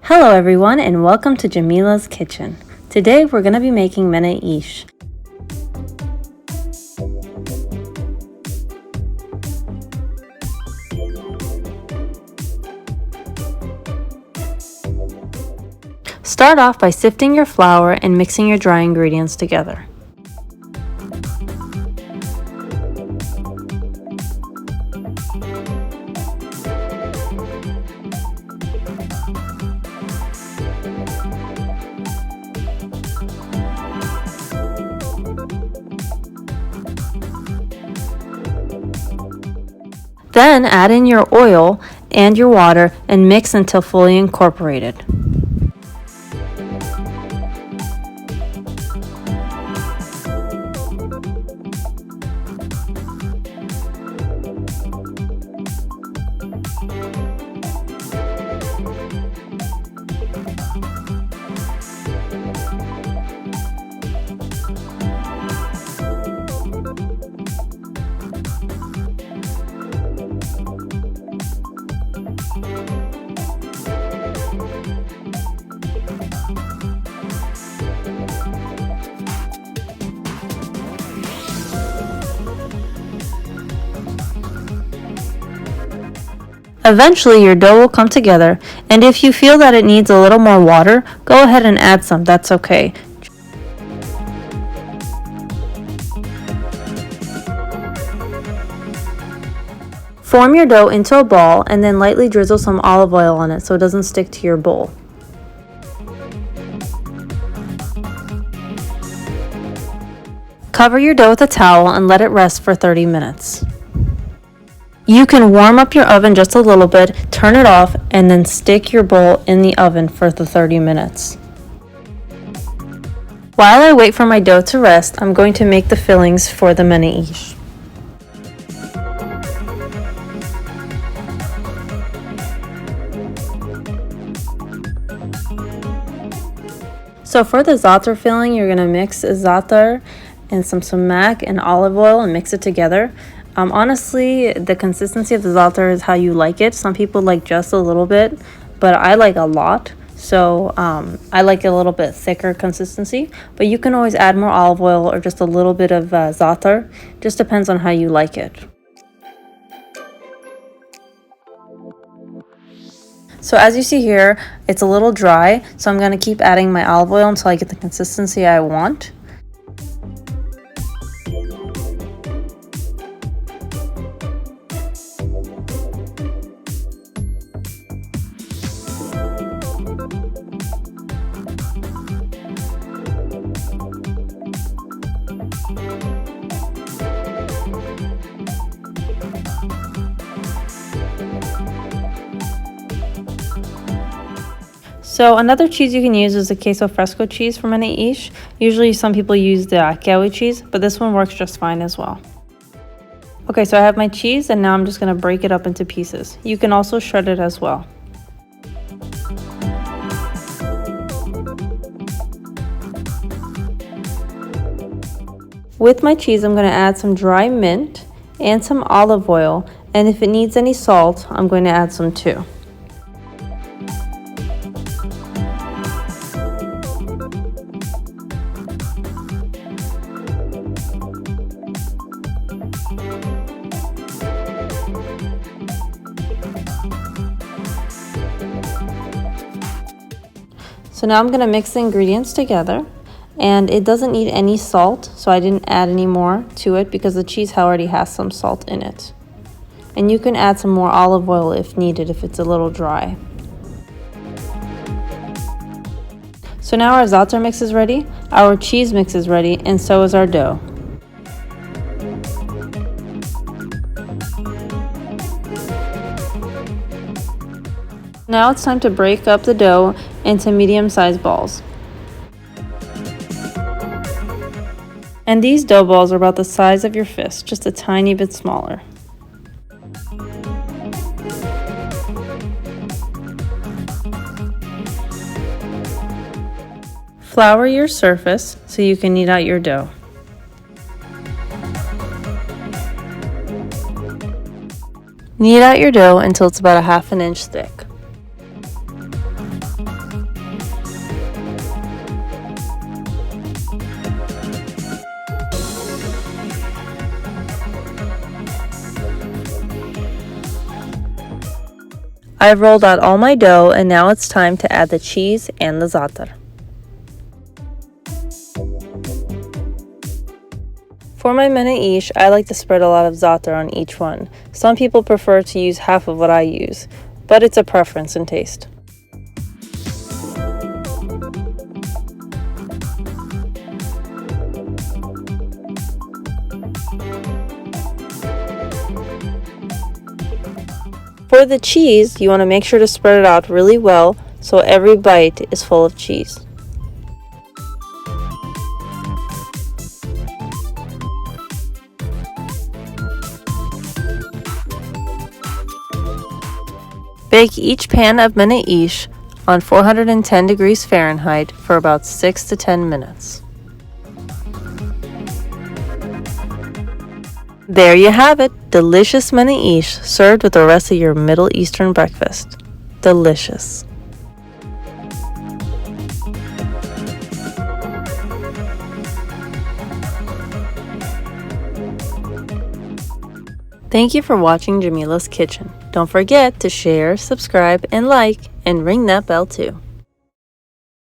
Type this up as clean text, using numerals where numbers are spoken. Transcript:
Hello everyone and welcome to Jamila's Kitchen. Today we're going to be making Manakeesh. Start off by sifting your flour and mixing your dry ingredients together. Then add in your oil and your water and mix until fully incorporated. Eventually your dough will come together, and if you feel that it needs a little more water, go ahead and add some, that's okay. Form your dough into a ball and then lightly drizzle some olive oil on it so it doesn't stick to your bowl. Cover your dough with a towel and let it rest for 30 minutes. You can warm up your oven just a little bit, turn it off, and then stick your bowl in the oven for the 30 minutes. While I wait for my dough to rest, I'm going to make the fillings for the Manakeesh. So for the za'atar filling, you're going to mix za'atar and some sumac and olive oil and mix it together. Honestly, the consistency of the za'atar is how you like it. Some people like just a little bit, but I like a lot. So I like a little bit thicker consistency, but you can always add more olive oil or just a little bit of za'atar. Just depends on how you like it. So as you see here, it's a little dry, so I'm going to keep adding my olive oil until I get the consistency I want. So another cheese you can use is the queso fresco cheese from Manakeesh. Usually some people use the akkawi cheese, but this one works just fine as well. Okay, so I have my cheese and now I'm just going to break it up into pieces. You can also shred it as well. With my cheese, I'm going to add some dry mint and some olive oil, and if it needs any salt, I'm going to add some too. So now I'm going to mix the ingredients together, and it doesn't need any salt, so I didn't add any more to it because the cheese already has some salt in it. And you can add some more olive oil if needed, if it's a little dry. So now our za'atar mix is ready, our cheese mix is ready, and so is our dough. Now it's time to break up the dough into medium-sized balls. And these dough balls are about the size of your fist, just a tiny bit smaller. Flour your surface so you can knead out your dough. Knead out your dough until it's about a half an inch thick. I've rolled out all my dough and now it's time to add the cheese and the za'atar. For my manakeesh, I like to spread a lot of za'atar on each one. Some people prefer to use half of what I use, but it's a preference and taste. For the cheese, you want to make sure to spread it out really well so every bite is full of cheese. Bake each pan of manakeesh on 410 degrees Fahrenheit for about 6 to 10 minutes. There you have it, delicious manakeesh served with the rest of your Middle Eastern breakfast. Delicious. Thank you for watching Jamila's Kitchen. Don't forget to share, subscribe, and like, and ring that bell too.